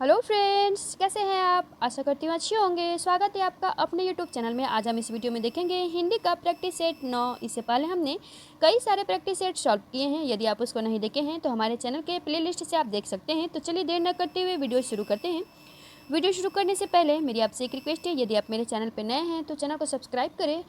Hello friends, कैसे हैं आप? आशा करती हूँ अच्छे होंगे। स्वागत है आपका अपने यूट्यूब चैनल में। आज हम इस वीडियो में देखेंगे हिंदी का प्रैक्टिस सेट 9। इससे पहले हमने कई सारे प्रैक्टिस सेट सॉल्व किए हैं। यदि आप उसको नहीं देखे हैं तो हमारे चैनल के प्लेलिस्ट से आप देख सकते हैं। तो चलिए देर न करते हुए वीडियो शुरू करते हैं। वीडियो शुरू करने से पहले मेरी आपसे एक रिक्वेस्ट है, यदि आप मेरे चैनल पर नए हैं तो चैनल को सब्सक्राइब करें,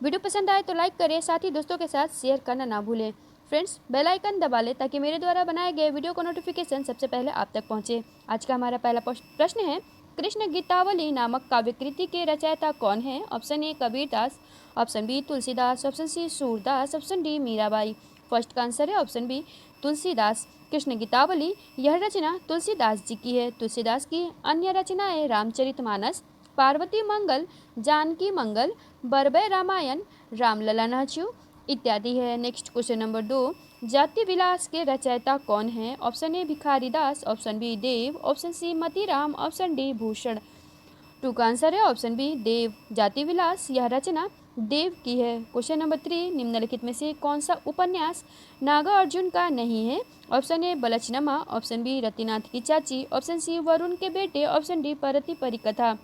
वीडियो पसंद आए तो लाइक करें, साथ ही दोस्तों के साथ शेयर करना ना भूलें। फ्रेंड्स, बेल आइकन दबा लें ताकि मेरे द्वारा बनाए गए वीडियो का नोटिफिकेशन सबसे पहले आप तक पहुंचे। आज का हमारा पहला प्रश्न है, कृष्ण गीतावली नामक काव्यकृति के रचयिता कौन है? Option A Kabirdas, option B Tulsidas, option C Surdas, option D Mirabai. First का आंसर है ऑप्शन बी तुलसीदास। कृष्ण गीतावली यह रचना तुलसीदास जी की है। तुलसीदास की अन्य रचनाएं रामचरितमानस, पार्वती मंगल, जानकी मंगल, बरबय रामायण, रामलला नाचू इत्यादि है। नेक्स्ट क्वेश्चन नंबर 2, जाति विलास के रचयिता कौन है? Option A Bhikhari Das, option B Dev, option C Matiram, option D Bhushan. Two का आंसर है ऑप्शन बी देव। जाति विलास यह रचना देव की है। क्वेश्चन नंबर 3, निम्नलिखित में से कौन सा उपन्यास नागा अर्जुन का नहीं है? Option A Balchanma, option B Ratinath की चाची, ऑप्शन सी वरुण के बेटे, ऑप्शन डी परति परिकथा।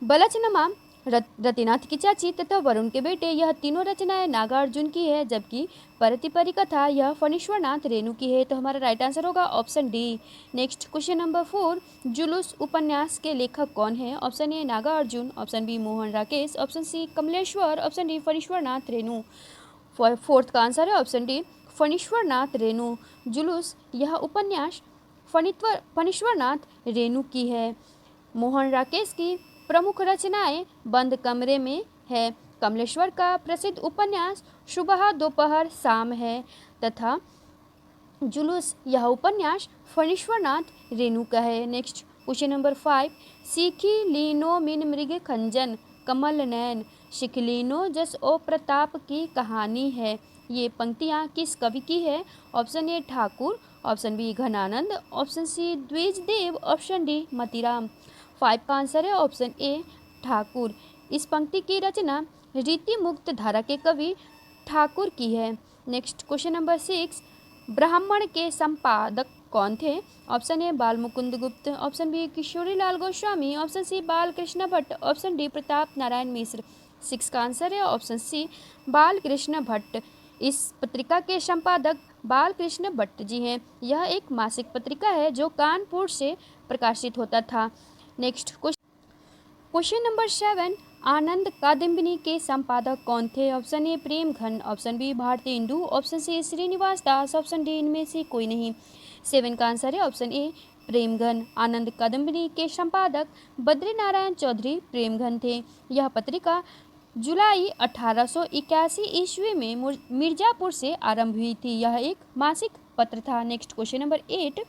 बलचनमा, रतिनाथ की चाची तथा वरुण के बेटे यह तीनों रचनाएं नागार्जुन की है, जबकि परति परिकथा यह फणीश्वरनाथ रेणु की है। तो हमारा राइट आंसर होगा option D. Next question number 4, जुलूस उपन्यास के लेखक कौन है? Option A Nagarjun, option B Mohan Rakesh, option C Kamleshwar, option D Phanishwarnath Renu. Fourth का आंसर है ऑप्शन डी फणीश्वरनाथ रेणु। जुलूस यह उपन्यास फणीश्वरनाथ रेणु की है। मोहन राकेश की प्रमुख रचनाएं बंद कमरे में है। कमलेश्वर का प्रसिद्ध उपन्यास सुबह दोपहर शाम है तथा जुलूस यह उपन्यास फणीश्वरनाथ रेणु का है। नेक्स्ट क्वेश्चन नंबर 5, सीखी लीनो मिन मृग खंजन कमल नैन शिखलीनो जस ओ प्रताप की कहानी है। ये पंक्तियाँ किस कवि की है? Option A Thakur, option B Ghananand, option C Dwijdev, option D Matiram. 5 का आंसर है ऑप्शन ए ठाकुर। इस पंक्ति की रचना रीति मुक्त धारा के कवि ठाकुर की है। नेक्स्ट क्वेश्चन नंबर 6, ब्राह्मण के संपादक कौन थे? ऑप्शन ए बाल Mukund Gupt, option B Kishori Lal Goswami, option C बाल कृष्ण भट्ट, ऑप्शन डी प्रताप नारायण मिश्र। 6 का आंसर है ऑप्शन सी बाल कृष्ण भट्ट। इस पत्रिका के संपादक बाल कृष्ण भट्ट जी हैं। यह एक मासिक पत्रिका है जो कानपुर से प्रकाशित होता था। Next question number 7, Anand Kadambini के संपादक कौन थे? Option A Premghan, option B Bharatendu, option C Shrinivas Das, option D इनमें से कोई नहीं। 7 का आंसर है ऑप्शन ए प्रेमघन। आनंद कादम्बिनी के संपादक बद्रीनारायण चौधरी प्रेमघन थे। यह पत्रिका जुलाई 1881 ईस्वी में मिर्जापुर से आरंभ हुई थी। यह एक मासिक पत्र था। नेक्स्ट क्वेश्चन नंबर 8,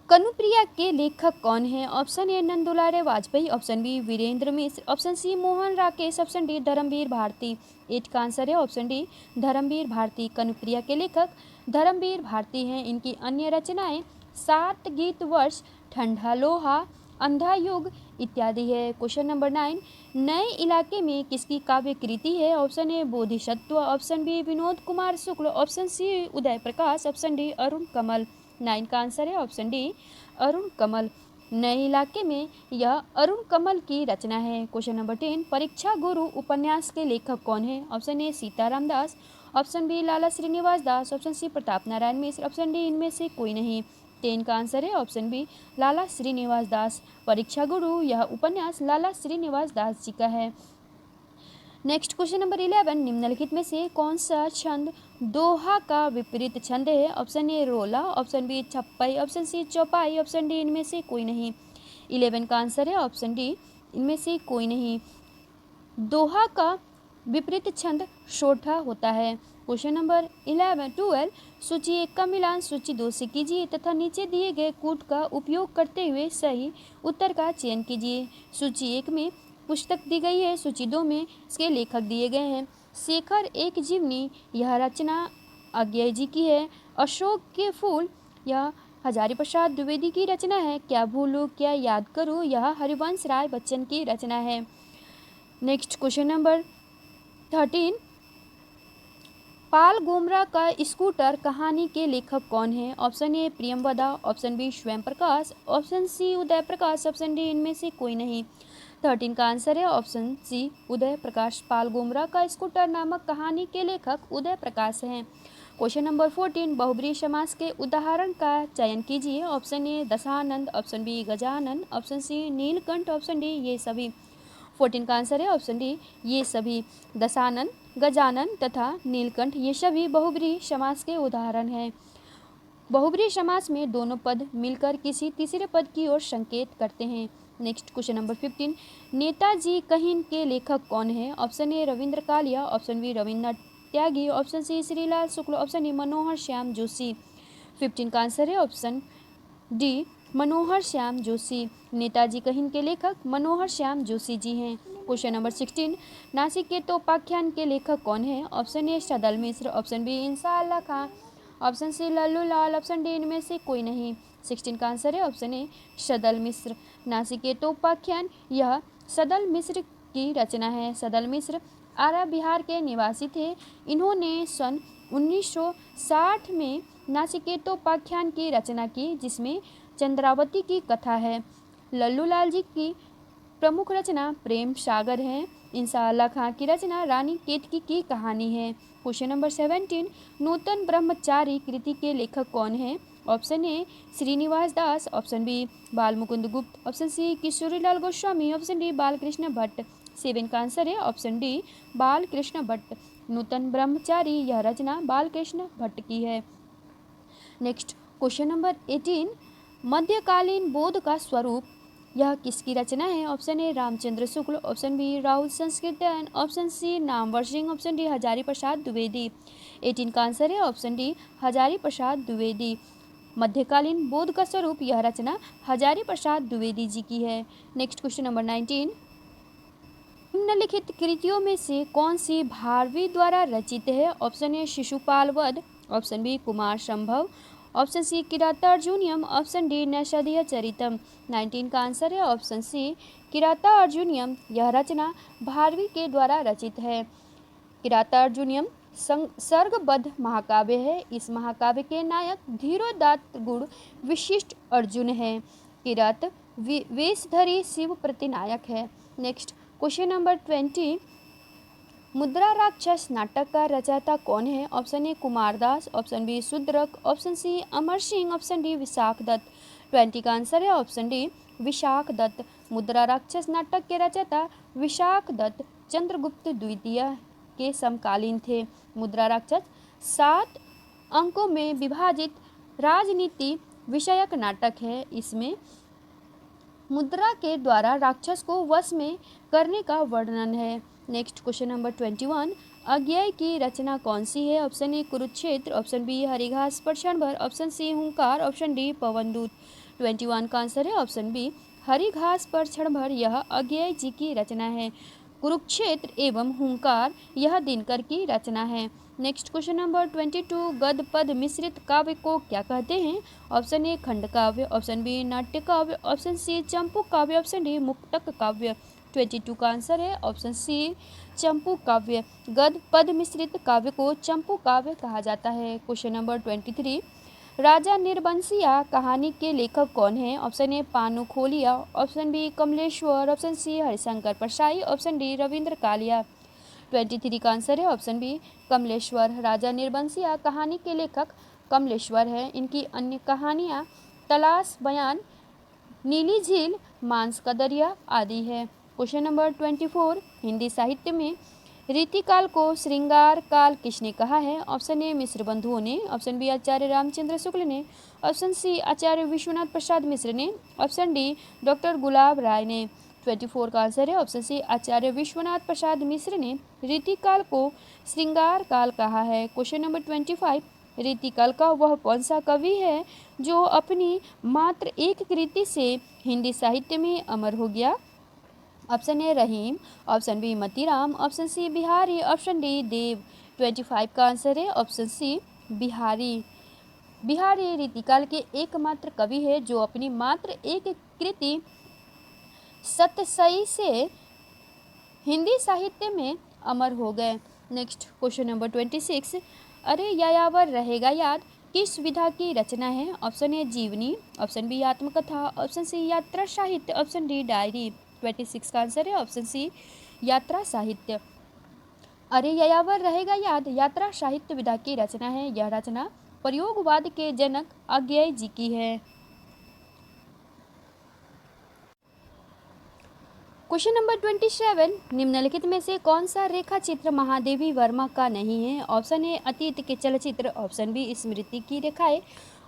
कनुप्रिया के लेखक कौन है? Option A Nandulare Vajpeyi, option B Virendra Mishra, option C Mohan Rakesh, option D Dharmveer Bharati. 8 का आंसर है ऑप्शन डी धर्मवीर भारती। कनुप्रिया के लेखक धर्मवीर भारती हैं। इनकी अन्य रचनाएं 7 गीत वर्ष, ठंडा लोहा, अंधा युग इत्यादि है। क्वेश्चन नंबर 9, नए इलाके में किसकी काव्य कृति है? Option A Bodhisatva, option B Vinod Kumar Shukla, option C Uday Prakash, option D Arun Kamal. 9 का आंसर है ऑप्शन डी अरुण कमल। नए इलाके में यह अरुण कमल की रचना है। क्वेश्चन नंबर 10, परीक्षा गुरु उपन्यास के लेखक कौन है? Option A Sitaram Das, option B Lala Shrinivas Das, option C Pratap Narayan Mishra, option D इनमें से कोई नहीं। 10 का आंसर है ऑप्शन बी लाला श्रीनिवास दास। परीक्षा गुरु यह उपन्यास लाला श्रीनिवास दास जी का है। नेक्स्ट क्वेश्चन नंबर 11, निम्नलिखित में से कौन सा छंद दोहा का विपरीत छंद है? ऑप्शन ए रोला, ऑप्शन बी छप्पई, ऑप्शन सी चौपाई, ऑप्शन डी इनमें से कोई नहीं। 11 का आंसर है ऑप्शन डी इनमें से कोई नहीं। दोहा का विपरीत छंद सोठा होता है। क्वेश्चन नंबर 12, सूची 1 का मिलान सूची 2 से कीजिए तथा नीचे दिए गए कूट का उपयोग करते हुए सही उत्तर का चयन कीजिए। सूची 1 में पुस्तक दी गई है, सूची 2 में इसके लेखक दिए गए हैं। शेखर एक जीवनी यह रचना अज्ञेय जी की है। अशोक के फूल यह हजारी प्रसाद द्विवेदी की रचना है। क्या भूलूं क्या याद करूं यह हरिवंश राय बच्चन की रचना है। Next question number 13, Pal Gomra का स्कूटर कहानी के लेखक कौन है? Option A Priyamvada, option B Swayam Prakash, option C Uday Prakash, option D इनमें से कोई नहीं। 13 का आंसर है ऑप्शन सी उदय प्रकाश। पाल गोमरा का स्कूटर नामक कहानी के लेखक उदय प्रकाश हैं। क्वेश्चन नंबर 14, बहुब्रीहि समास के उदाहरण का चयन कीजिए। Option A Dashanand, option B Gajanan, option C Neelkanth, option D ये सभी। 14 का आंसर है ऑप्शन डी ये सभी। दशानन, गजानन तथा नीलकंठ ये सभी बहुब्रीहि समास के उदाहरण हैं। बहुब्रीहि समास में दोनों पद मिलकर किसी तीसरे पद की ओर संकेत करते हैं। Next question number 15, Netaji Kahin के लेखक कौन है? Option A Ravindra Kalia, option B Rabindranath Tyagi, option C Shrilal Shukla, option D Manohar Shyam Joshi. 15 का आंसर है ऑप्शन डी मनोहर श्याम जोशी। नेताजी कहिन के लेखक मनोहर श्याम जोशी जी हैं। क्वेश्चन नंबर 16, नासिकेतोपाख्यान के लेखक कौन है? Option A Sadal Mishra, option B Insha Allah Khan, option C Lallu Lal, option D इनमें से कोई नहीं। 16 का आंसर है ऑप्शन ए सदल मिश्र। नासिकेतोपाख्यान यह सदल मिश्र की रचना है। सदल मिश्र आरा बिहार के निवासी थे। इन्होंने सन 1960 में नासिकेतोपाख्यान की रचना की, जिसमें चंद्रावती की कथा है। लल्लू लाल जी की प्रमुख रचना प्रेम सागर है। इंसा अल्लाह खां की रचना रानी केतकी की कहानी है। क्वेश्चन नंबर 17, नूतन ब्रह्मचारी कृति के लेखक कौन है? Option A Shrinivas Das, option B Bal Mukund Gupt, option C Kishorilal Goswami, option D Balkrishna Bhatt. 7 का आंसर है ऑप्शन डी बालकृष्ण भट्ट। नूतन ब्रह्मचारी यह रचना बालकृष्ण भट्ट की है। नेक्स्ट क्वेश्चन नंबर 18, मध्यकालीन बोध का स्वरूप यह किसकी रचना है? Option A Ramchandra Shukla, option B Rahul Sankrityayan, option C Namvar Singh, option D Hazari Prasad Dwivedi. 18 का आंसर है ऑप्शन डी हजारी प्रसाद द्विवेदी। मध्यकालीन बोध का स्वरूप यह रचना हजारी प्रसाद द्विवेदी जी की है। नेक्स्ट क्वेश्चन नंबर 19, निम्नलिखित कृतियों में से कौन सी भारवी द्वारा रचित है? ऑप्शन ए शिशुपाल वध, ऑप्शन बी कुमार संभव, option C किरातार्जुनीयम, option D Naishadhiya चरितम। 19 का आंसर है ऑप्शन सी किरातार्जुनीयम। यह रचना भारवी के द्वारा रचित है। किरातार्जुनीयम सर्गबद्ध महाकाव्य है। इस महाकाव्य के नायक धीरोदात्त गुण विशिष्ट अर्जुन है। किरात वेशधरी शिव प्रतिनायक है। नेक्स्ट क्वेश्चन नंबर 20, मुद्रा राक्षस नाटक का रचयिता कौन है? Option A Kumardas, option B Shudrak, option C Amar Singh, option D Vishakh Datt. 20 का आंसर है ऑप्शन डी विशाख दत्त। मुद्रा राक्षस नाटक के रचयिता विशाख दत्त चंद्रगुप्त द्वितीय के समकालीन थे। मुद्रा राक्षस 7 अंकों में विभाजित राजनीति विषयक नाटक है। इसमें मुद्रा के द्वारा राक्षस को वश में करने का वर्णन है। नेक्स्ट क्वेश्चन नंबर 21, अज्ञेय की रचना कौन सी है? Option A Kurukshetra, option B हरिघास पर क्षणभर, ऑप्शन सी हुंकार, ऑप्शन डी पवनदूत। 21 का आंसर है ऑप्शन बी हरिघास पर क्षणभर। यह अज्ञेय जी की रचना है। कुरुक्षेत्र एवं हुंकार यह दिनकर की रचना है। नेक्स्ट क्वेश्चन नंबर 22, गद्य पद मिश्रित काव्य को क्या कहते हैं? ऑप्शन ए खंड काव्य, ऑप्शन बी नाट्य काव्य, ऑप्शन सी चंपू काव्य, ऑप्शन डी मुक्तक काव्य। 22 का आंसर है ऑप्शन सी चंपू काव्य। गद्य पद मिश्रित काव्य को चंपू काव्य कहा जाता है। क्वेश्चन नंबर 23, राजा निर्बंसिया कहानी के लेखक कौन है? Option A Panu Kholia, option B Kamleshwar, option C Harishankar Parsai, option D Ravindra Kalia. 23 का आंसर है ऑप्शन बी कमलेश्वर। राजा निर्बंसिया कहानी के लेखक कमलेश्वर है। इनकी अन्य कहानियाँ तलाश बयान, नीली झील, मांस का दरिया आदि है। क्वेश्चन नंबर 24, हिंदी साहित्य में रीतिकाल को श्रृंगार काल किसने कहा है? ऑप्शन ए मिश्र बंधुओं ने, ऑप्शन बी आचार्य रामचंद्र शुक्ल ने, ऑप्शन सी आचार्य विश्वनाथ प्रसाद मिश्र ने, ऑप्शन डी डॉक्टर गुलाब राय ने। 24 का आंसर है ऑप्शन सी आचार्य विश्वनाथ प्रसाद मिश्र ने रीतिकाल को श्रृंगार काल कहा है। क्वेश्चन नंबर 25, रीतिकाल का वह कौन सा कवि है जो अपनी मात्र एक कृति से हिंदी साहित्य में अमर हो गया? Option A Rahim, option B Matiram, option C Bihari, option D Dev. 25 का आंसर है ऑप्शन सी बिहारी। बिहारी रीतिकाल के एकमात्र कवि है जो अपनी मात्र एक कृति सतसई से हिंदी साहित्य में अमर हो गए। नेक्स्ट क्वेश्चन नंबर 26, अरे यायावर रहेगा याद किस विधा की रचना है? ऑप्शन ए जीवनी, ऑप्शन बी आत्मकथा, ऑप्शन सी यात्रा साहित्य, ऑप्शन डी डायरी। 26 का आंसर है ऑप्शन सी यात्रा साहित्य। अरे यायावर रहेगा याद यात्रा साहित्य विधा की रचना है। यह रचना प्रयोगवाद के जनक अज्ञेय जी की है। क्वेश्चन नंबर 27, निम्नलिखित में से कौन सा रेखा चित्र महादेवी वर्मा का नहीं है? ऑप्शन ए अतीत के चलचित्र, ऑप्शन बी स्मृति की रेखाएं,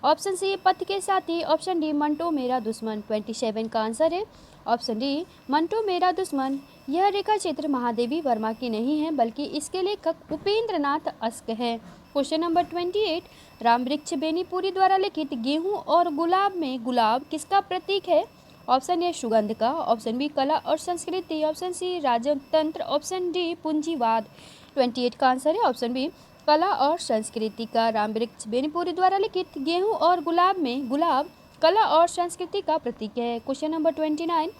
ऑप्शन सी पथ के साथी, ऑप्शन डी मंटो मेरा दुश्मन। 27 का आंसर है ऑप्शन डी मंटो मेरा दुश्मन। यह रेखा चित्र महादेवी वर्मा की नहीं है बल्कि इसके लेखक उपेंद्र नाथ अस्क है। क्वेश्चन नंबर 28, रामवृक्ष बेनीपुरी द्वारा लिखित गेहूं और गुलाब में गुलाब किसका प्रतीक है? ऑप्शन ए सुगंध का, ऑप्शन बी कला और संस्कृति, ऑप्शन सी राजतंत्र, ऑप्शन डी पूंजीवाद। 28 का आंसर है ऑप्शन बी कला और संस्कृति का। रामवृक्ष बेनीपुरी द्वारा लिखित गेहूं और गुलाब में गुलाब कला और संस्कृति का प्रतीक है। क्वेश्चन नंबर 29,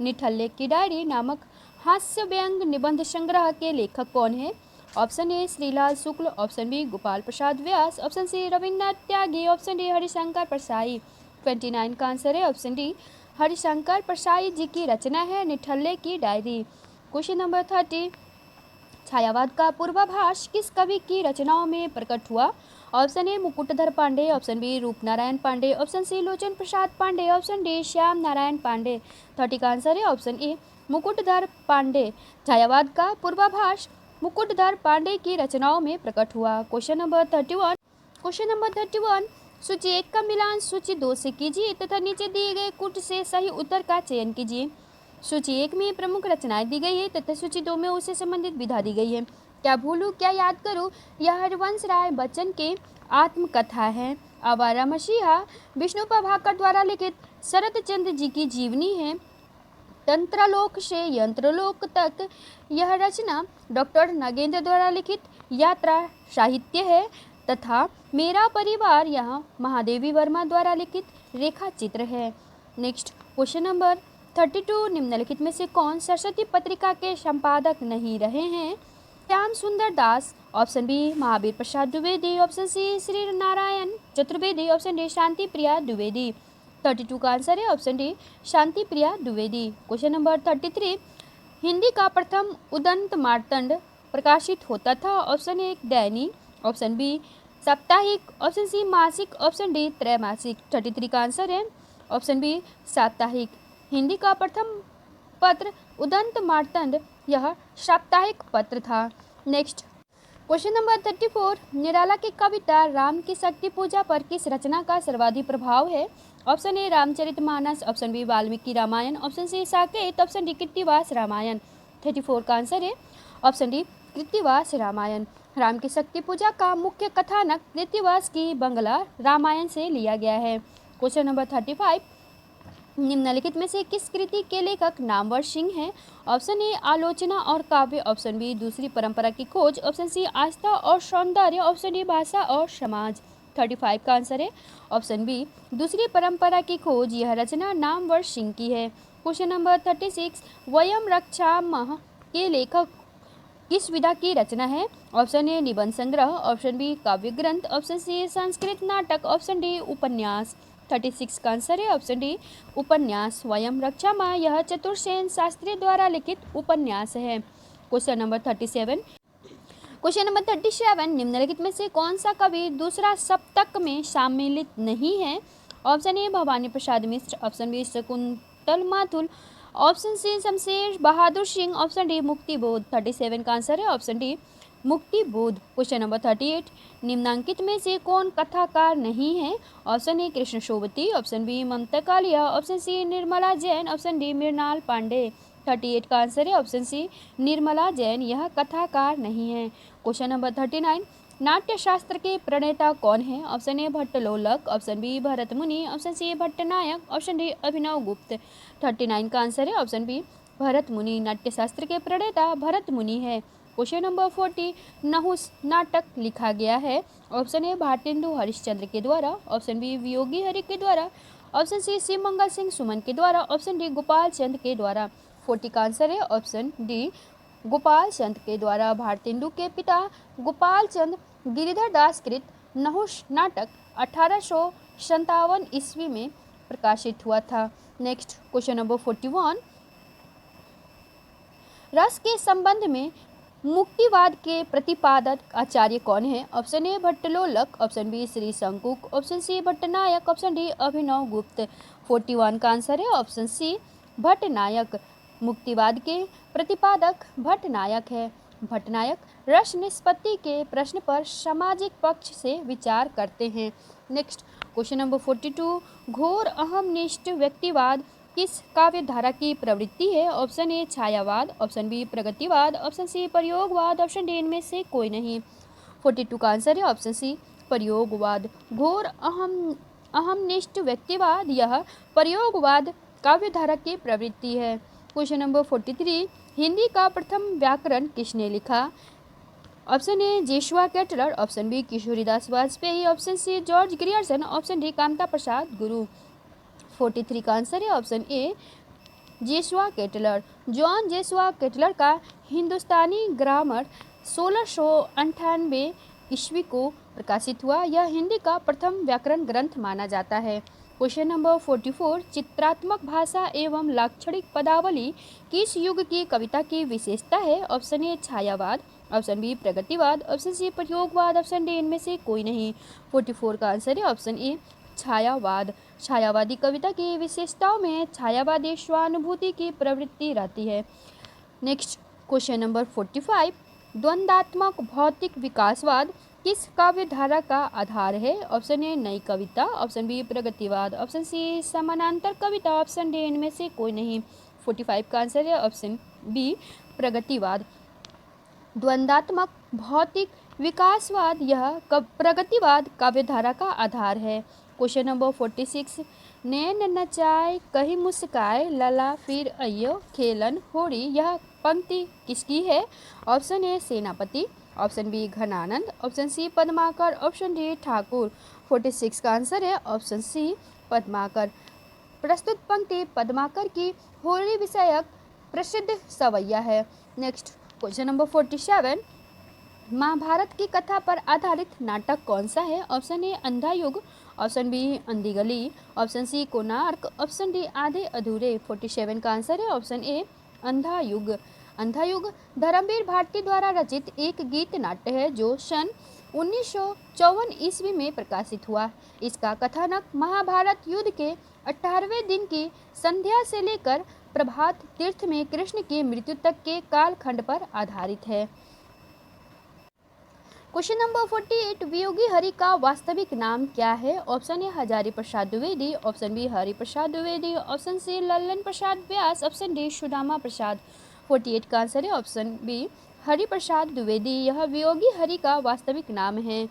निठल्ले की डायरी नामक हास्य व्यंग निबंध संग्रह के लेखक कौन है? Option A Shrilal Shukla, option B Gopal Prasad Vyas, option C Ravindranath Tyagi, option D Harishankar Parsai. 29 का आंसर है ऑप्शन डी हरिशंकर परसाई जी की रचना है निठल्ले की डायरी। क्वेश्चन नंबर 30, छायावाद का पूर्वाभास किस कवि की रचनाओं में प्रकट हुआ? Option A Mukutdhar Pandey, option B Roopnarayan Pandey, option C Lochan Prasad Pandey, option D Shyam Narayan Pandey. 30 का आंसर है ऑप्शन ए मुकुटधर पांडे। छायावाद का पूर्वाभास मुकुटधर पांडे की रचनाओं में प्रकट हुआ। क्वेश्चन नंबर 31, सूची 1 का मिलान सूची 2 से कीजिए तथा नीचे दिए गए कुट से सही उत्तर का चयन कीजिए। सूची 1 में प्रमुख रचनाएं दी गई है तथा सूची 2 में उससे संबंधित विधा दी गई है। क्या भूलूं क्या याद करूं यह हरिवंश राय बच्चन की आत्मकथा है। आवारा मसीहा विष्णु प्रभाकर द्वारा लिखित शरद चंद्र जी की जीवनी है। तंत्रलोक से यंत्रलोक तक यह रचना डॉक्टर नागेंद्र द्वारा लिखित यात्रा साहित्य है तथा मेरा परिवार यह महादेवी वर्मा द्वारा लिखित रेखा चित्र है। नेक्स्ट क्वेश्चन नंबर 32, निम्नलिखित में से कौन सरस्वती पत्रिका के संपादक नहीं रहे हैं? Shyam Sundar Das, option B Mahavir Prasad Dwivedi, option C Shri Narayan Chaturvedi, option D Shanti Priya Dwivedi. 32 का आंसर है option D Shanti Priya Dwivedi. Question number 33, Hindi का प्रथम उदंत मार्तंड प्रकाशित होता था। Option A Dainik, option B साप्ताहिक, ऑप्शन सी मासिक, ऑप्शन डी त्रैमासिक। 33 का आंसर है ऑप्शन बी साप्ताहिक। हिंदी का प्रथम पत्र उदंत मार्तंड यह साप्ताहिक पत्र था। नेक्स्ट क्वेश्चन नंबर 34, निराला की कविता राम की शक्ति पूजा पर किस रचना का सर्वाधिक प्रभाव है? Option A Ramcharitmanas, option B Valmiki Ramayan, option C Saket, option D Krittivas Ramayan. 34 का आंसर है ऑप्शन डी कृत्तिवास रामायण। राम की शक्ति पूजा का मुख्य कथानक कृत्तिवास की बंगला रामायण से लिया गया है। क्वेश्चन नंबर 35, निम्नलिखित में से किस कृति के लेखक नामवर सिंह हैं? ऑप्शन ए आलोचना और काव्य, ऑप्शन बी दूसरी परंपरा की खोज, ऑप्शन सी आस्था और सौंदर्य, ऑप्शन डी भाषा और समाज। 35 का आंसर है ऑप्शन बी दूसरी परंपरा की खोज। यह रचना नामवर सिंह की है। क्वेश्चन नंबर 36, वयम रक्षामः के लेखक किस विधा की रचना है? ऑप्शन ए निबंध संग्रह, ऑप्शन बी काव्य ग्रंथ, ऑप्शन सी संस्कृत नाटक, ऑप्शन डी उपन्यास। 36 का आंसर है ऑप्शन डी उपन्यास। वयम रक्षामः यह चतुर्सेन शास्त्री द्वारा लिखित उपन्यास है। क्वेश्चन नंबर 37, निम्नलिखित में से कौन सा कवि दूसरा सप्तक में सम्मिलित नहीं है? Option A Bhawani Prasad Mishra, option B Shakunt Mathur, option C Shamsher Bahadur Singh, option D Muktibodh. 37 का आंसर है option D Muktibodh. Question number 38, निम्नांकित में से कौन कथाकार नहीं है? Option A Krishna Sobti, option B Mamta Kalia, option C Nirmala Jain, option D Mrinal Pande. 38 का आंसर है ऑप्शन सी निर्मला जैन, यह कथाकार नहीं है। क्वेश्चन नंबर 39, नाट्य शास्त्र के प्रणेता कौन है? Option A Bhattlollat, option B Bharat Muni, option C Bhattnayak, option D Abhinav Gupt. 39 का आंसर है ऑप्शन बी भरत मुनि। नाट्य शास्त्र के प्रणेता भरत मुनि है। क्वेश्चन नंबर 40, नहुस नाटक लिखा गया है। ऑप्शन ए भारतेंदु हरिश्चंद्र के द्वारा, ऑप्शन बी वियोगी हरि के द्वारा, ऑप्शन सी शिव मंगल सिंह सुमन के द्वारा, ऑप्शन डी गोपाल चंद के द्वारा। 40 का आंसर है ऑप्शन डी गोपाल चंद के द्वारा। भारतेंदु के पिता गोपाल चंद गिरिधर दास कृत नहुष नाटक 1857 ईस्वी में प्रकाशित हुआ था। नेक्स्ट क्वेश्चन नंबर 41, रस के संबंध में मुक्तिवाद के प्रतिपादक आचार्य कौन है? Option A Bhattlollat, option B Shri Shankuk, option C Bhattnayak, option D Abhinav Gupt. 41 का आंसर है ऑप्शन सी भट्टनायक। मुक्तिवाद के प्रतिपादक भट्टनायक है। भट्टनायक रस निष्पत्ति के प्रश्न पर सामाजिक पक्ष से विचार करते हैं। नेक्स्ट क्वेश्चन नंबर 42, घोर अहमनिष्ठ व्यक्तिवाद किस काव्य धारा की प्रवृत्ति है? ऑप्शन ए छायावाद, ऑप्शन बी प्रगतिवाद, ऑप्शन सी प्रयोगवाद, ऑप्शन डी इनमें से कोई नहीं। 42 का आंसर है ऑप्शन सी प्रयोगवाद। घोर अहमनिष्ठ व्यक्तिवाद यह प्रयोगवाद काव्य धारा की प्रवृत्ति है। क्वेश्चन नंबर 43, हिंदी का प्रथम व्याकरण किसने लिखा? Option A Joshua Ketelaar, option B Kishoridas Vajpeyi, option C George Grierson, option D Kamta Prasad Guru. 43 का आंसर है ऑप्शन ए जेशुआ कैटलर। जॉन जेशुआ कैटलर का हिंदुस्तानी ग्रामर 1698 ईस्वी को प्रकाशित हुआ। यह हिंदी का प्रथम व्याकरण ग्रंथ माना जाता है। क्वेश्चन नंबर 44, चित्रात्मक भाषा एवं लाक्षणिक पदावली किस युग की कविता की विशेषता है? ऑप्शन ए छायावाद, ऑप्शन बी प्रगतिवाद, ऑप्शन सी प्रयोगवाद, ऑप्शन डी इनमें से कोई नहीं। 44 का आंसर है ऑप्शन ए छायावाद। छायावादी कविता की विशेषताओं में छायावादी स्वानुभूति की प्रवृत्ति रहती है। नेक्स्ट क्वेश्चन नंबर 45, द्वंद्वात्मक भौतिक विकासवाद किस काव्य धारा का आधार है? ऑप्शन ए नई कविता, ऑप्शन बी प्रगतिवाद, ऑप्शन सी समानांतर कविता, ऑप्शन डी इनमें से कोई नहीं। 45 का आंसर है ऑप्शन बी प्रगतिवाद। द्वंद्वात्मक भौतिक विकासवाद यह प्रगतिवाद काव्यधारा का आधार है। क्वेश्चन नंबर 46, नैन नचाए कहीं मुस्काए लला फिर अयो खेलन होड़ी यह पंक्ति किसकी है? Option A Senapati, option B Ghananand, option C Padmakar, option D Thakur. 46 का आंसर है ऑप्शन सी पद्माकर। प्रस्तुत पंक्ति पद्माकर की होली विषयक प्रसिद्ध सवैया है। नेक्स्ट क्वेश्चन नंबर 47, महाभारत की कथा पर आधारित नाटक कौन सा है? ऑप्शन ए अंधा युग, option B Andhi Gali, option C Konark, option D Aadhe Adhure. 47 का आंसर है ऑप्शन ए अंधा युग। अंधा युग धर्मवीर भारती द्वारा रचित एक गीत नाट्य है जो सन 1954 ईस्वी में प्रकाशित हुआ। इसका कथानक महाभारत युद्ध के 18वें दिन की संध्या से लेकर प्रभात तीर्थ में कृष्ण की मृत्यु तक के कालखंड पर आधारित है। क्वेश्चन नंबर 48, वियोगी हरि का वास्तविक नाम क्या है? Option A Hazari Prasad Dwivedi, option B Hari Prasad Dwivedi, option C Lallan Prasad Vyas, option D Sudama Prasad. 48 का आंसर है ऑप्शन बी हरि प्रसाद द्विवेदी। यह वियोगी हरि का वास्तविक नाम है।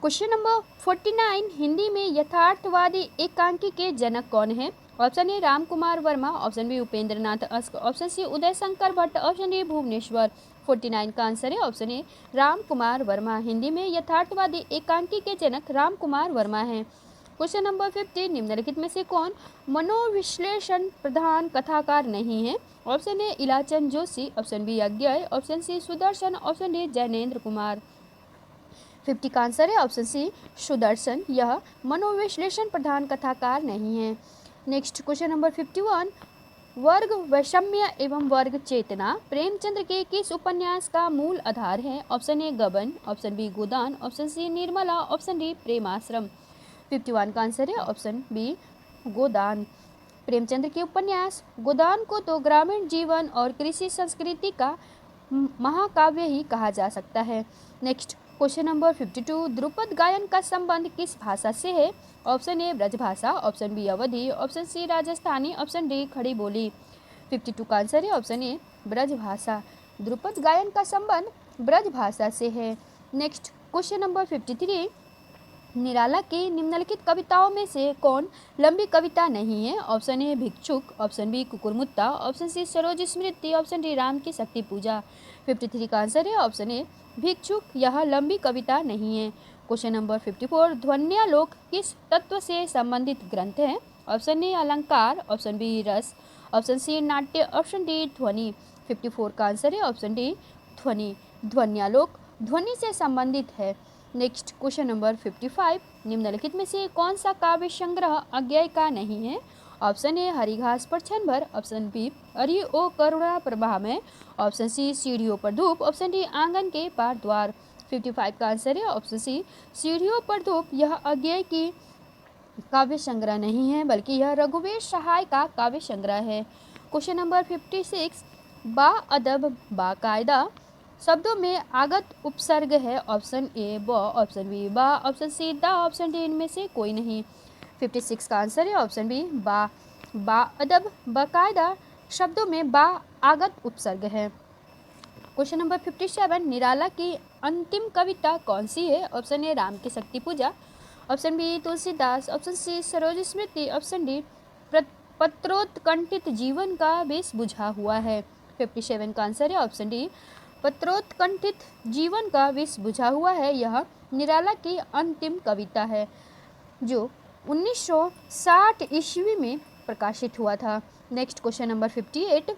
क्वेश्चन नंबर 49, हिंदी में यथार्थवादी एकांकी के जनक कौन है? Option A Ram Kumar Verma, option B Upendra Nath Ashk, option C Uday Shankar Bhatt, option D Bhuvneshwar. 49 का आंसर है ऑप्शन ए राम कुमार वर्मा। हिंदी में यथार्थवादी एकांकी के जनक राम कुमार वर्मा हैं। क्वेश्चन नंबर 50, निम्नलिखित में से कौन मनोविश्लेषण प्रधान कथाकार नहीं है? Option A Ilachand Joshi, option B Agyeya, option C Sudarshan, option D Jainendra Kumar. 50 का आंसर है ऑप्शन सी सुदर्शन। यह मनोविश्लेषण प्रधान कथाकार नहीं है। नेक्स्ट क्वेश्चन नंबर 51, वर्ग वैषम्य एवं वर्ग चेतना प्रेमचंद्र के किस उपन्यास का मूल आधार है? Option A Gaban, option B Godan, option C Nirmala, option D Premashram. 51 का आंसर है ऑप्शन बी गोदान। प्रेमचंद्र के उपन्यास गोदान को तो ग्रामीण जीवन और कृषि संस्कृति का महाकाव्य ही कहा जा सकता है। नेक्स्ट क्वेश्चन नंबर 52, ध्रुपद गायन का संबंध किस भाषा से है? Option A Brajbhasha, option B Awadhi, option C Rajasthani, option D Khadi Boli. 52 का आंसर है ऑप्शन ए ब्रजभाषा। ध्रुपद गायन का संबंध ब्रजभाषा से है। नेक्स्ट क्वेश्चन नंबर 53, निराला की निम्नलिखित कविताओं में से कौन लंबी कविता नहीं है? Option A Bhikshuk, option B Kukurmutta, option C Saroj Smriti, option D Ram की शक्ति पूजा। 53 का आंसर है ऑप्शन ए भिक्षुक। यह लंबी कविता नहीं है। क्वेश्चन नंबर 54, ध्वन्यालोक किस तत्व से संबंधित ग्रंथ है? ऑप्शन ए अलंकार, ऑप्शन बी रस, ऑप्शन सी नाट्य, ऑप्शन डी ध्वनि। 54 का आंसर है ऑप्शन डी ध्वनि। ध्वन्यालोक ध्वनि से संबंधित है। नेक्स्ट क्वेश्चन नंबर 55, निम्नलिखित में से कौन सा काव्य संग्रह अज्ञेय का नहीं है? ऑप्शन ए हरिघास पर क्षण भर, ऑप्शन बी अरि ओ करुणा प्रभा में, ऑप्शन सी सीढ़ियों पर धूप, ऑप्शन डी आंगन के पार द्वार। 55 का आंसर है ऑप्शन सी सीढ़ियों पर धूप। यह अज्ञेय की काव्य संग्रह नहीं है बल्कि यह रघुवीर सहाय का काव्य संग्रह है। क्वेश्चन नंबर 56, बा अदब बा कायदा शब्दों में आगत उपसर्ग है। ऑप्शन ए ब, ऑप्शन बी बा, ऑप्शन सी दा, ऑप्शन डी इनमें से कोई नहीं। 56 का आंसर है ऑप्शन बी बा अदब बाकायदा शब्दों में बा आगत उपसर्ग है। क्वेश्चन नंबर 57, निराला की अंतिम कविता कौन सी है? ऑप्शन ए राम की शक्ति पूजा, option B Tulsidas, option C Saroj Smriti, option D पत्रोत्कंठित जीवन का बेस बुझा हुआ है। 57 का आंसर है ऑप्शन डी पत्रोत्कंठित जीवन का विष बुझा हुआ है। यह निराला की अंतिम कविता है जो 1960 ईस्वी में प्रकाशित हुआ था। Next question number 58,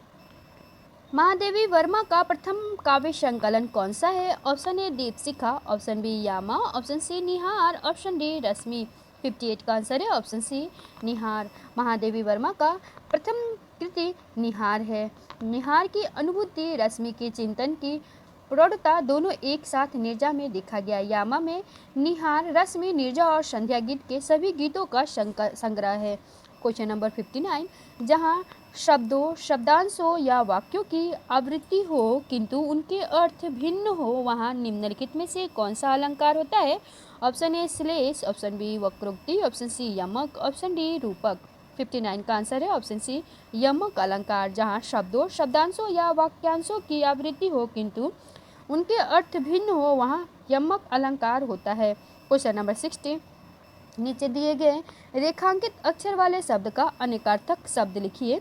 Mahadevi Verma का प्रथम काव्य संकलन कौन सा है? Option A Deepshikha, option B Yama, option C Nihar, option D Rashmi. 58 का आंसर है ऑप्शन सी निहार। महादेवी वर्मा का प्रथम कृति निहार है। निहार की अनुभूति, रश्मि की चिंतन की प्रौढ़ता दोनों एक साथ नीरजा में देखा गया। यामा में निहार, रश्मि, नीरजा और संध्या गीत के सभी गीतों का संग्रह है। क्वेश्चन नंबर 59, जहाँ शब्दों, शब्दांशों या वाक्यों की आवृत्ति हो किंतु उनके अर्थ भिन्न हो वहाँ निम्नलिखित में से कौन सा अलंकार होता है? ऑप्शन ए श्लेष, ऑप्शन बी वक्रोक्ति, ऑप्शन सी यमक, ऑप्शन डी रूपक। 59 का आंसर है ऑप्शन सी यमक अलंकार। जहाँ शब्दों, शब्दांशों या वाक्यांशों की आवृत्ति हो किंतु उनके अर्थ भिन्न हो वहाँ यमक अलंकार होता है। क्वेश्चन नंबर 60, नीचे दिए गए रेखांकित अक्षर वाले शब्द का अनेकार्थक शब्द लिखिए।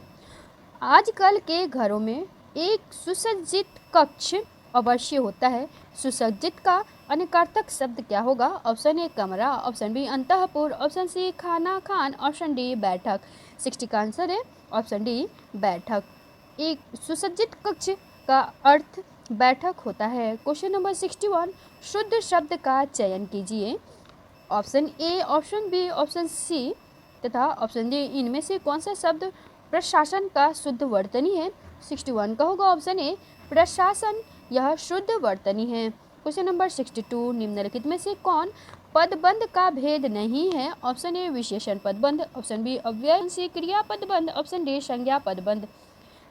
आजकल के घरों में एक सुसज्जित कक्ष अवश्य होता है। सुसज्जित का अनेकार्थक शब्द क्या होगा? ऑप्शन ए कमरा, ऑप्शन बी अंतःपुर, ऑप्शन सी खाना खान, ऑप्शन डी बैठक। 60 का आंसर है ऑप्शन डी बैठक। एक सुसज्जित कक्ष का अर्थ बैठक होता है। क्वेश्चन नंबर 61, शुद्ध शब्द का चयन कीजिए। Option A, option B, option C तथा ऑप्शन डी इनमें से कौन सा शब्द प्रशासन का शुद्ध वर्तनी है? 61 का होगा ऑप्शन ए प्रशासन, यह शुद्ध वर्तनी है। क्वेश्चन नंबर 62, निम्नलिखित में से कौन पदबंध का भेद नहीं है? ऑप्शन ए विशेषण पदबंध, ऑप्शन बी अव्यय सी क्रिया पदबंध, ऑप्शन डी संज्ञा पदबंध।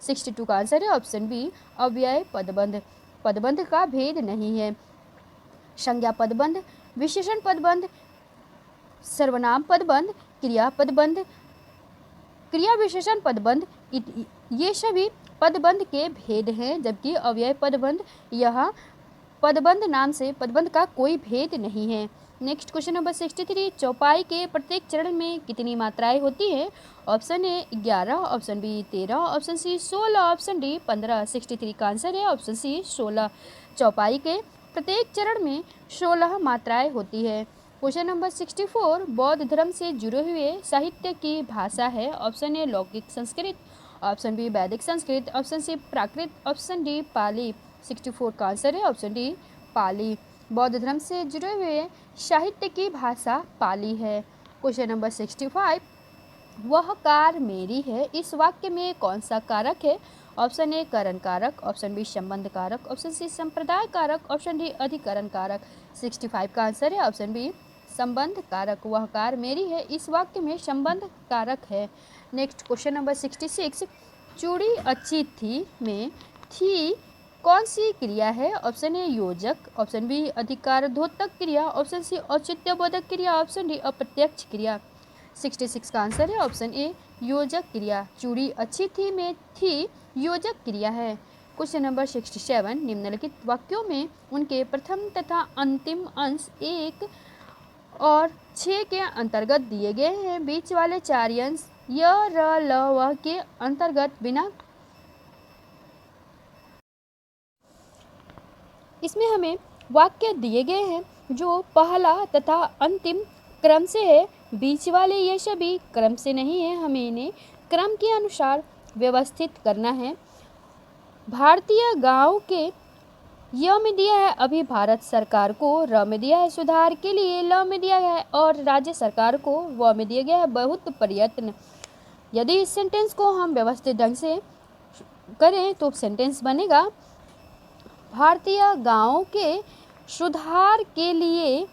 62 का आंसर है ऑप्शन बी अव्यय पदबंध। पदबंध का भेद नहीं है। संज्ञा पदबंध, विशेषण पदबंध, सर्वनाम पदबंध, क्रिया पदबंध, क्रिया विशेषण पदबंध, ये सभी पदबंध के भेद हैं, जबकि अव्यय पदबंध यह पदबंध नाम से पदबंध का कोई भेद नहीं है। नेक्स्ट क्वेश्चन नंबर 63, चौपाई के प्रत्येक चरण में कितनी मात्राएं होती हैं? Option A 11, option B 13, option C 16, option D 15। 63 का आंसर है ऑप्शन सी 16। चौपाई के प्रत्येक चरण में 16 मात्राएं होती है। क्वेश्चन नंबर 64, बौद्ध धर्म से जुड़े हुए साहित्य की भाषा है। ऑप्शन ए लौकिक संस्कृत, ऑप्शन बी वैदिक संस्कृत, ऑप्शन सी प्राकृत, ऑप्शन डी पाली। 64 का आंसर है ऑप्शन डी पाली। बौद्ध धर्म से जुड़े हुए साहित्य की भाषा पाली है। क्वेश्चन नंबर 65, वह कार मेरी है, इस वाक्य में कौन सा कारक है? ऑप्शन ए करण कारक, ऑप्शन बी संबंध कारक, ऑप्शन सी संप्रदाय कारक, ऑप्शन डी अधिकरण कारक। 65 का आंसर है ऑप्शन बी संबंध कारक। वह कार मेरी है, इस वाक्य में संबंध कारक है। नेक्स्ट क्वेश्चन नंबर 66, चूड़ी अच्छी थी में थी कौन सी क्रिया है? ऑप्शन ए योजक, ऑप्शन बी अधिकारद्योतक क्रिया, ऑप्शन सी औचित्यबोधक क्रिया, ऑप्शन डी अप्रत्यक्ष क्रिया। 66 का आंसर है ऑप्शन ए योजक क्रिया। चूड़ी अच्छी थी में थी योजक क्रिया है। क्वेश्चन नंबर 67, निम्नलिखित वाक्यों में उनके प्रथम तथा अंतिम अंश 1 और 6 के अंतर्गत दिए गए हैं। बीच वाले 4 अंश य, र, ल, व के अंतर्गत बिना इसमें हमें वाक्य दिए गए हैं जो पहला तथा अंतिम क्रम से है। बीच वाले ये सभी क्रम से नहीं है, हमें इन्हें क्रम के अनुसार व्यवस्थित करना है। भारतीय गांव के य में दिया है अभी भारत सरकार को, र में दिया है सुधार के लिए, ल में दिया है और राज्य सरकार को, व में दिया गया है बहुत प्रयत्न। यदि इस सेंटेंस को हम व्यवस्थित ढंग से करें तो सेंटेंस बनेगा भारतीय गांवों के सुधार के लिए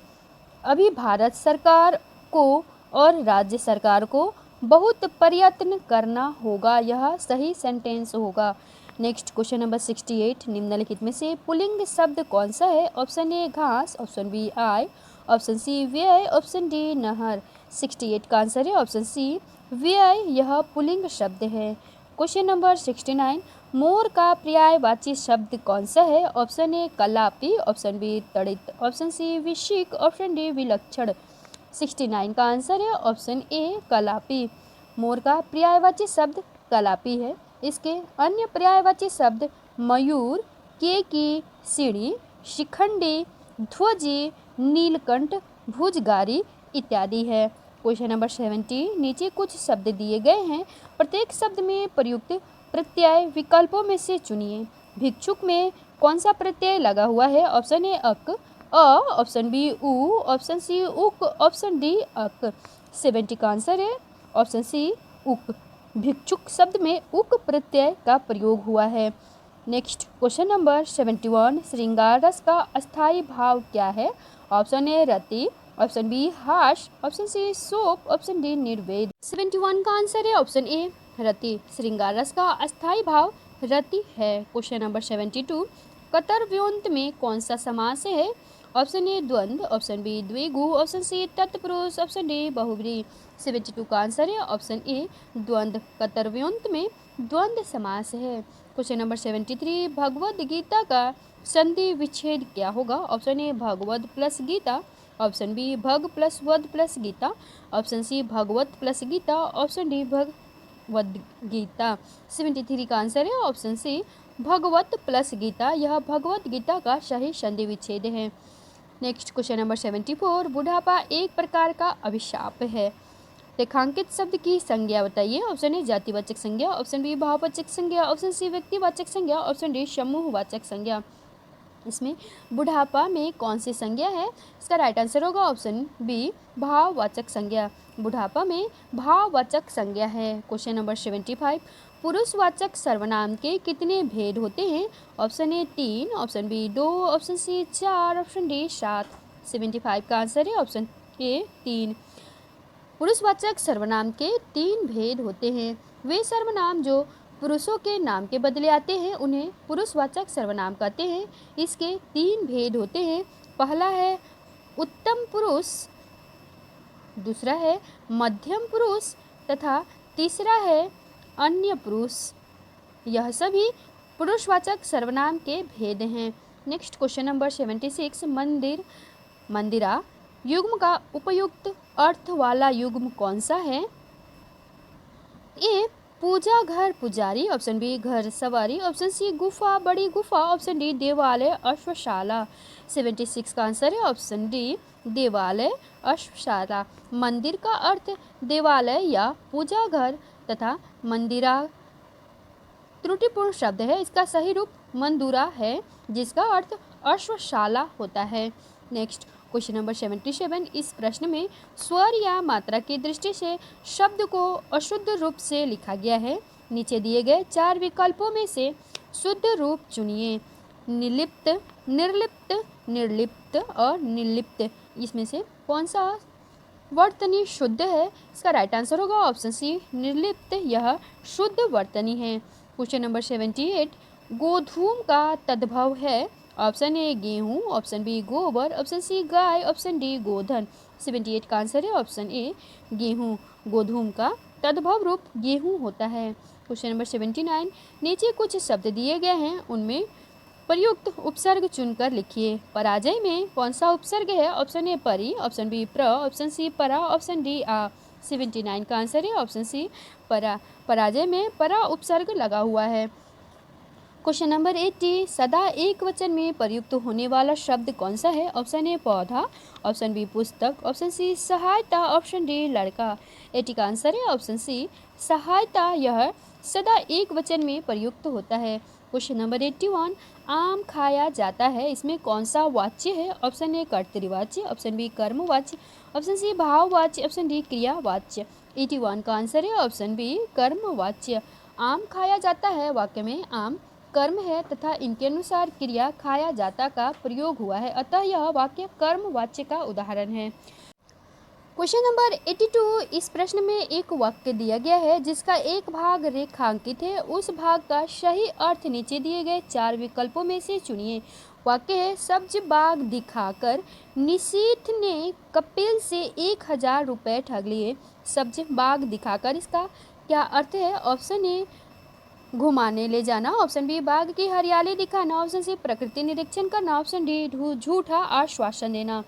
अभी भारत सरकार को और राज्य सरकार को बहुत प्रयत्न करना होगा। यह सही सेंटेंस होगा। नेक्स्ट क्वेश्चन नंबर 68, निम्नलिखित में से पुल्लिंग शब्द कौन सा है? ऑप्शन ए घास, ऑप्शन बी आय, ऑप्शन सी व्यय, ऑप्शन डी नहर। 68 का आंसर है ऑप्शन सी व्यय, यह पुल्लिंग शब्द है। क्वेश्चन नंबर 69, मोर का पर्यायवाची शब्द कौन सा है? ऑप्शन ए कलापी, ऑप्शन बी तड़ित, ऑप्शन सी विशिक, ऑप्शन डी विलक्षण। 69 का आंसर है ऑप्शन ए कलापी। मोर का पर्यायवाची शब्द कलापी है। इसके अन्य पर्यायवाची शब्द मयूर, केकी, सीढ़ी, शिखंडी, ध्वजी, नीलकंठ, भुजगारी इत्यादि है। क्वेश्चन नंबर 70, नीचे कुछ शब्द दिए गए हैं, प्रत्येक शब्द में प्रयुक्त प्रत्यय विकल्पों में से चुनिए। भिक्षुक में कौन सा प्रत्यय लगा हुआ है? ऑप्शन ए अक, ऑप्शन बी उ, ऑप्शन सी उक, ऑप्शन डी अक। 70 का आंसर है ऑप्शन सी उक। भिक्षुक शब्द में उक प्रत्यय का प्रयोग हुआ है। नेक्स्ट क्वेश्चन नंबर 71, श्रृंगार रस का अस्थायी भाव क्या है? ऑप्शन ए रति, ऑप्शन बी हास, ऑप्शन सी शोक, ऑप्शन डी निर्वेद। 71 का आंसर है ऑप्शन ए रति। श्रृंगार रस का अस्थायी भाव रति है। क्वेश्चन नंबर 72, कर्तव्योंत में कौन सा समास है? ऑप्शन ए द्वंद्व, ऑप्शन बी द्विगु, ऑप्शन सी तत्पुरुष, ऑप्शन डी बहुब्री। 72 का आंसर है ऑप्शन ए द्वंद्व। कर्तव्योंत में द्वंद्व समास है। क्वेश्चन नंबर 73, भगवद गीता का संधि विच्छेद क्या होगा? Option A Bhagavad plus Gita, option B भग प्लस वद plus Gita, option C Bhagavat plus Gita, option D Bhagavad Gita. 73 का आंसर है option C Bhagavat plus Gita, यह भगवत गीता का सही संधि विच्छेद है। नेक्स्ट क्वेश्चन नंबर 74, बुढ़ापा एक प्रकार का अभिशाप है। रेखांकित शब्द की संज्ञा बताइए। ऑप्शन ए जातिवाचक संज्ञा, ऑप्शन बी भाववाचक संज्ञा, ऑप्शन सी व्यक्तिवाचक संज्ञा, ऑप्शन डी समूहवाचक संज्ञा। इसमें बुढ़ापा में कौन सी संज्ञा है? इसका राइट आंसर होगा ऑप्शन बी भाववाचक संज्ञा। बुढ़ापा में भाववाचक संज्ञा है। क्वेश्चन नंबर 75, पुरुषवाचक सर्वनाम के कितने भेद होते हैं? Option A 3, option B 2, option C 4, option D 7। 75 का आंसर है ऑप्शन ए 3। पुरुषवाचक सर्वनाम के 3 भेद होते हैं। वे सर्वनाम जो पुरुषों के नाम के बदले आते हैं उन्हें पुरुषवाचक सर्वनाम कहते हैं। इसके 3 भेद होते हैं। पहला है उत्तम पुरुष, दूसरा है मध्यम पुरुष तथा तीसरा है अन्य पुरुष। यह सभी पुरुषवाचक सर्वनाम के भेद हैं। नेक्स्ट क्वेश्चन नंबर 76, मंदिर, मंदिरा युग्म का उपयुक्त अर्थ वाला युग्म कौन सा है? ए पूजा घर पुजारी, ऑप्शन बी घर सवारी, ऑप्शन सी गुफा बड़ी गुफा, ऑप्शन डी देवालय अश्वशाला। 76 का आंसर है ऑप्शन डी देवालय अश्वशाला। मंदिर का अर्थ देवालय या पूजा घर तथा मंदिरा त्रुटिपूर्ण शब्द है। इसका सही रूप मंदुरा है जिसका अर्थ अश्वशाला होता है। नेक्स्ट क्वेश्चन नंबर 77, इस प्रश्न में स्वर या मात्रा की दृष्टि से शब्द को अशुद्ध रूप से लिखा गया है। नीचे दिए गए 4 विकल्पों में से शुद्ध रूप चुनिए। निलिप्त, निर्लिप्त, निर्लिप्त और निर्लिप्त। इसमें से कौन सा वर्तनी शुद्ध है? इसका राइट आंसर होगा ऑप्शन सी निर्लिप्त, यह शुद्ध वर्तनी है। क्वेश्चन नंबर 78, गोधूम का तद्भव है। ऑप्शन ए गेहूँ, ऑप्शन बी गोबर, ऑप्शन सी गाय, ऑप्शन डी गोधन। 78 का आंसर है ऑप्शन ए गेहूँ। गोधूम का तद्भव रूप गेहूँ होता है। क्वेश्चन नंबर 79, नीचे कुछ शब्द दिए गए हैं उनमें प्रयुक्त उपसर्ग चुनकर लिखिए। पराजय में कौन सा उपसर्ग है? ऑप्शन ए परी, ऑप्शन बी प्र, ऑप्शन सी परा, ऑप्शन डी आ। 79 का आंसर है ऑप्शन सी परा। पराजय में परा उपसर्ग लगा हुआ है। क्वेश्चन नंबर 80, सदा एक वचन में प्रयुक्त होने वाला शब्द कौन सा है? ऑप्शन ए पौधा, ऑप्शन बी पुस्तक, ऑप्शन सी सहायता, ऑप्शन डी लड़का। 80 का आंसर है ऑप्शन सी सहायता। यह सदा एक वचन में प्रयुक्त होता है। क्वेश्चन नंबर 81, आम खाया जाता है, इसमें कौन सा वाच्य है? ऑप्शन ए कर्तृवाच्य, ऑप्शन बी कर्मवाच्य, ऑप्शन सी भाववाच्य, ऑप्शन डी क्रियावाच्य। 81 का आंसर है ऑप्शन बी कर्मवाच्य। आम खाया जाता है वाक्य में आम कर्म है तथा इनके अनुसार क्रिया खाया जाता का प्रयोग हुआ है, अतः यह वाक्य कर्मवाच्य का उदाहरण है। क्वेश्चन नंबर 82, इस प्रश्न में एक वाक्य दिया गया है जिसका एक भाग रेखांकित है। उस भाग का सही अर्थ नीचे दिए गए 4 विकल्पों में से चुनिए। वाक्य है, सब्ज बाग दिखाकर निशीथ ने कपिल से 1000 रुपये ठग लिए। सब्ज बाग दिखाकर, इसका क्या अर्थ है? ऑप्शन ए घुमाने ले जाना, ऑप्शन बी बाग की हरियाली दिखाना, ऑप्शन सी प्रकृति निरीक्षण करना, ऑप्शन डी झूठा आश्वासन देना।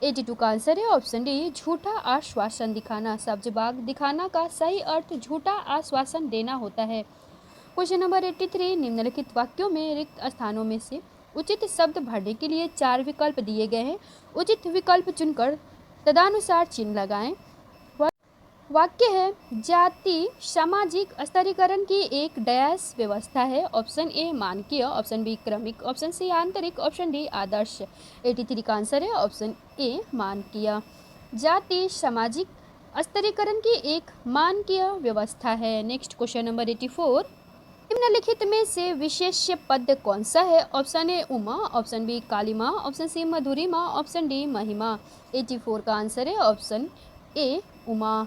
82 का आंसर है ऑप्शन डी झूठा आश्वासन दिखाना। सब्ज बाग दिखाना का सही अर्थ झूठा आश्वासन देना होता है। क्वेश्चन नंबर 83, निम्नलिखित वाक्यों में रिक्त स्थानों में से उचित शब्द भरने के लिए 4 विकल्प दिए गए हैं। उचित विकल्प चुनकर तदनुसार चिन्ह लगाएं। वाक्य है, जाति सामाजिक स्तरीकरण की एक डैश व्यवस्था है। ऑप्शन ए मानकीय, ऑप्शन बी क्रमिक, ऑप्शन सी आंतरिक, ऑप्शन डी आदर्श। 83 का आंसर है ऑप्शन ए मानकीय। जाति सामाजिक स्तरीकरण की एक मानकीय व्यवस्था है। नेक्स्ट क्वेश्चन नंबर 84, निम्नलिखित में से विशेष्य पद कौन सा है? Option A Uma, option B कालिमा, ऑप्शन सी मधुरिमा, ऑप्शन डी महिमा। 84 का आंसर है ऑप्शन ए उमा।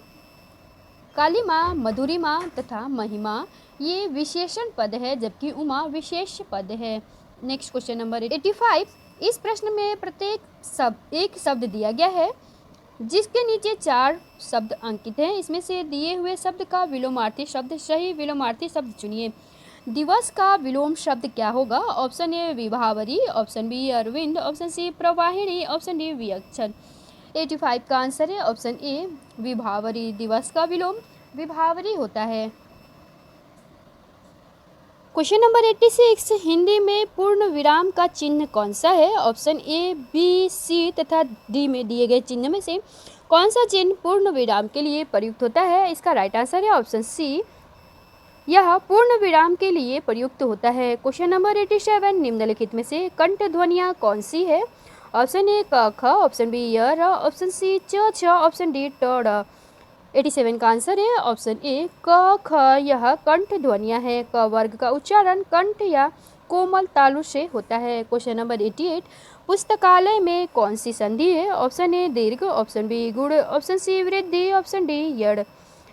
कालिमा, मधुरिमा तथा महिमा ये विशेषण पद है, जबकि उमा विशेष पद है। नेक्स्ट क्वेश्चन नंबर 85, इस प्रश्न में प्रत्येक एक शब्द दिया गया है जिसके नीचे 4 शब्द अंकित हैं। इसमें से दिए हुए शब्द का विलोमार्थी शब्द, सही विलोमार्थी शब्द चुनिए। दिवस का विलोम शब्द क्या होगा? ऑप्शन ए विभावरी, ऑप्शन बी अरविंद, ऑप्शन सी प्रवाहिनी, ऑप्शन डी विलक्षण। 85 का आंसर है ऑप्शन ए विभावरी। दिवस का विलोम विभावरी होता है। क्वेश्चन नंबर 86, हिंदी में पूर्ण विराम का चिन्ह कौन सा है? ऑप्शन ए बी सी तथा डी में दिए गए चिन्ह में से कौन सा चिन्ह पूर्ण विराम के लिए प्रयुक्त होता है? इसका राइट आंसर है ऑप्शन सी, यह पूर्ण विराम के लिए प्रयुक्त होता है। क्वेश्चन नंबर 87, निम्नलिखित में से कंठ ध्वनियाँ कौन सी है? ऑप्शन ए क ख, ऑप्शन बी य र, ऑप्शन सी च छ, ऑप्शन डी ट ड़। 87 का आंसर है ऑप्शन ए क ख, यह कंठ ध्वनियाँ है। क वर्ग का उच्चारण कंठ या कोमल तालु से होता है। क्वेश्चन नंबर 88, पुस्तकालय में कौन सी संधि है? ऑप्शन ए दीर्घ, ऑप्शन बी गुण, ऑप्शन सी वृद्धि, ऑप्शन डी यड़।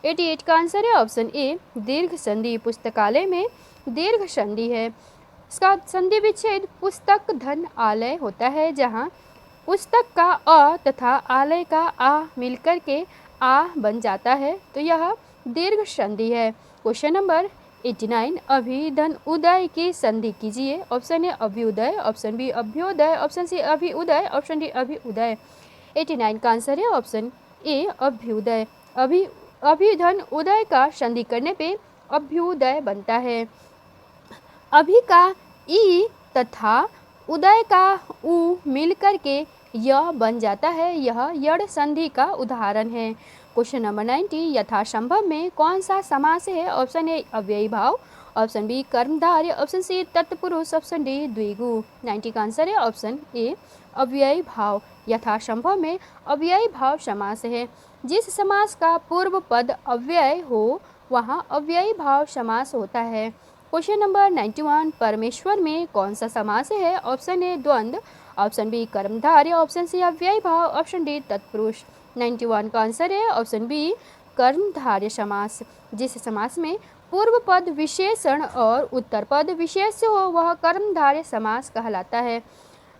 88 का आंसर है ऑप्शन ए दीर्घ संधि। पुस्तकालय में दीर्घ संधि है। इसका संधि विच्छेद पुस्तक धन आलय होता है, जहाँ पुस्तक का अ तथा आलय का आ मिलकर के आ बन जाता है, तो यह दीर्घ संधि है। क्वेश्चन नंबर 89, अभि धन उदय की संधि कीजिए। ऑप्शन ए अभ्युदय, ऑप्शन बी अभ्योदय, ऑप्शन सी अभिउदय, ऑप्शन डी अभिउदय। 89 का आंसर है ऑप्शन ए अभ्युदय। अभिधन उदय का संधि करने पे अभ्युदय बनता है। अभि का ई तथा उदय का उ मिलकर के यह बन जाता है, यह यड़ संधि का उदाहरण है। क्वेश्चन नंबर 90, यथासंभव में कौन सा समास है? ऑप्शन ए अव्ययी भाव, ऑप्शन बी कर्मधारय, ऑप्शन सी तत्पुरुष, ऑप्शन डी द्विगु। 90 का आंसर है ऑप्शन ए अव्ययी भाव। यथासंभव में अव्ययी भाव समास है। जिस समास का पूर्व पद अव्यय हो वहाँ अव्ययी भाव समास होता है। क्वेश्चन नंबर 91, परमेश्वर में कौन सा समास है? ऑप्शन ए द्वंद्व, ऑप्शन बी कर्मधारय, ऑप्शन सी अव्ययी भाव, ऑप्शन डी तत्पुरुष। 91 का आंसर है ऑप्शन बी कर्मधारय समास। जिस समास में पूर्व पद विशेषण और उत्तर पद विशेष्य हो वह कर्मधारय समास कहलाता है।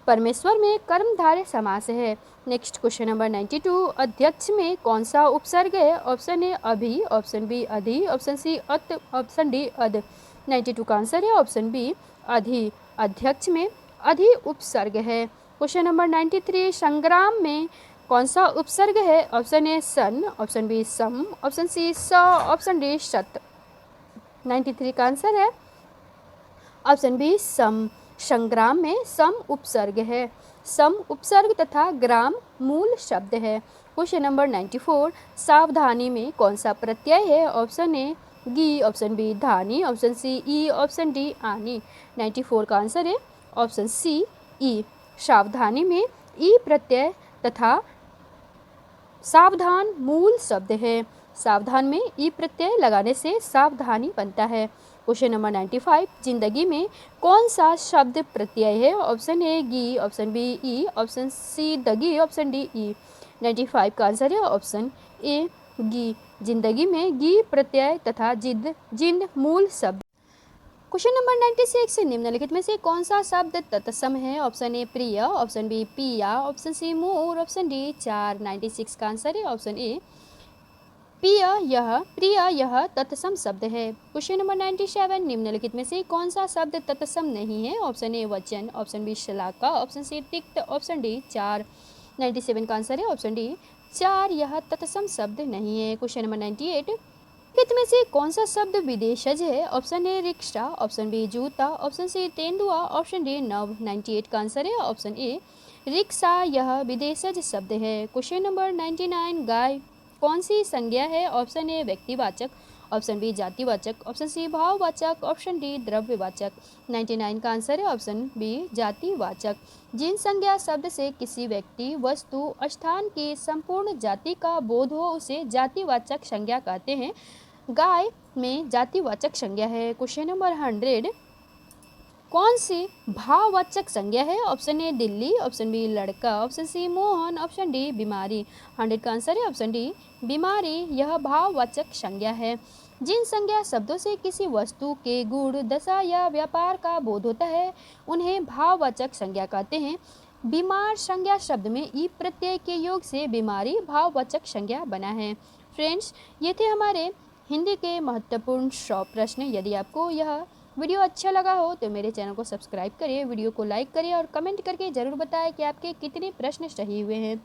परमेश्वर में कर्मधारय समास है। नेक्स्ट क्वेश्चन नंबर 92, अध्यक्ष में कौन सा उपसर्ग है? ऑप्शन ए अभि, ऑप्शन बी अधि, ऑप्शन सी अत, ऑप्शन डी अद। 92 का आंसर है ऑप्शन बी अधि। अध्यक्ष में अधि उपसर्ग है। क्वेश्चन नंबर 93, संग्राम में कौन सा उपसर्ग है? ऑप्शन ए सन, ऑप्शन बी सम, ऑप्शन सी स, ऑप्शन डी शत। 93 का आंसर है ऑप्शन बी सम। संग्राम में सम उपसर्ग है। सम उपसर्ग तथा ग्राम मूल शब्द है। क्वेश्चन नंबर 94, सावधानी में कौन सा प्रत्यय है? ऑप्शन ए गी, ऑप्शन बी धानी, ऑप्शन सी ई, ऑप्शन डी आनी। 94 का आंसर है ऑप्शन सी ई। सावधानी में ई प्रत्यय तथा सावधान मूल शब्द है। सावधान में ई प्रत्यय लगाने से सावधानी बनता है। क्वेश्चन नंबर 95, जिंदगी में कौन सा शब्द प्रत्यय है? ऑप्शन ए गी, ऑप्शन बी ई, ऑप्शन सी दगी, ऑप्शन डी ई। 95 का आंसर है ऑप्शन ए गी। जिंदगी में गी प्रत्यय तथा जिंद मूल शब्द। क्वेश्चन नंबर 96, निम्नलिखित में से कौन सा शब्द तत्सम है? ऑप्शन ए प्रिय, ऑप्शन बी पिया, ऑप्शन सी मोर, ऑप्शन डी चार। 96 का आंसर है ऑप्शन ए प्रिय यह तत्सम शब्द है। क्वेश्चन नंबर 97, निम्नलिखित में से कौन सा शब्द तत्सम नहीं है? ऑप्शन ए वचन, ऑप्शन बी शलाका, ऑप्शन सी तिक्त, ऑप्शन डी चार। 97 का आंसर है ऑप्शन डी चार, यह तत्सम शब्द नहीं है। क्वेश्चन नंबर 98, निम्नलिखित में से कौन सा शब्द विदेशज है? ऑप्शन ए रिक्शा, ऑप्शन बी जूता, ऑप्शन सी तेंदुआ, ऑप्शन डी नव। 98 का आंसर है ऑप्शन ए रिक्शा, यह विदेशज शब्द है। क्वेश्चन नंबर 99, गाय कौन सी संज्ञा है? ऑप्शन ए व्यक्तिवाचक, ऑप्शन बी जातिवाचक, ऑप्शन सी भाववाचक, ऑप्शन डी द्रव्यवाचक। 99 का आंसर है ऑप्शन बी जातिवाचक। जिन संज्ञा शब्द से किसी व्यक्ति, वस्तु, स्थान की संपूर्ण जाति का बोध हो उसे जातिवाचक संज्ञा कहते हैं। गाय में जातिवाचक संज्ञा है। क्वेश्चन नंबर 100, कौन सी भाववाचक संज्ञा है? Option A Delhi, option B लड़का, option C Mohan, option D बीमारी। 100 का आंसर है ऑप्शन डी बीमारी, यह भाववाचक संज्ञा है। जिन संज्ञा शब्दों से किसी वस्तु के गुण, दशा या व्यापार का बोध होता है उन्हें भाववाचक संज्ञा कहते हैं। बीमार संज्ञा शब्द में ई प्रत्यय के योग से बीमारी भाववाचक संज्ञा बना है। फ्रेंड्स, ये थे हमारे हिंदी के महत्वपूर्ण 100 प्रश्न। यदि आपको यह वीडियो अच्छा लगा हो तो मेरे चैनल को सब्सक्राइब करिए, वीडियो को लाइक करिए और कमेंट करके ज़रूर बताएं कि आपके कितने प्रश्न सही हुए हैं।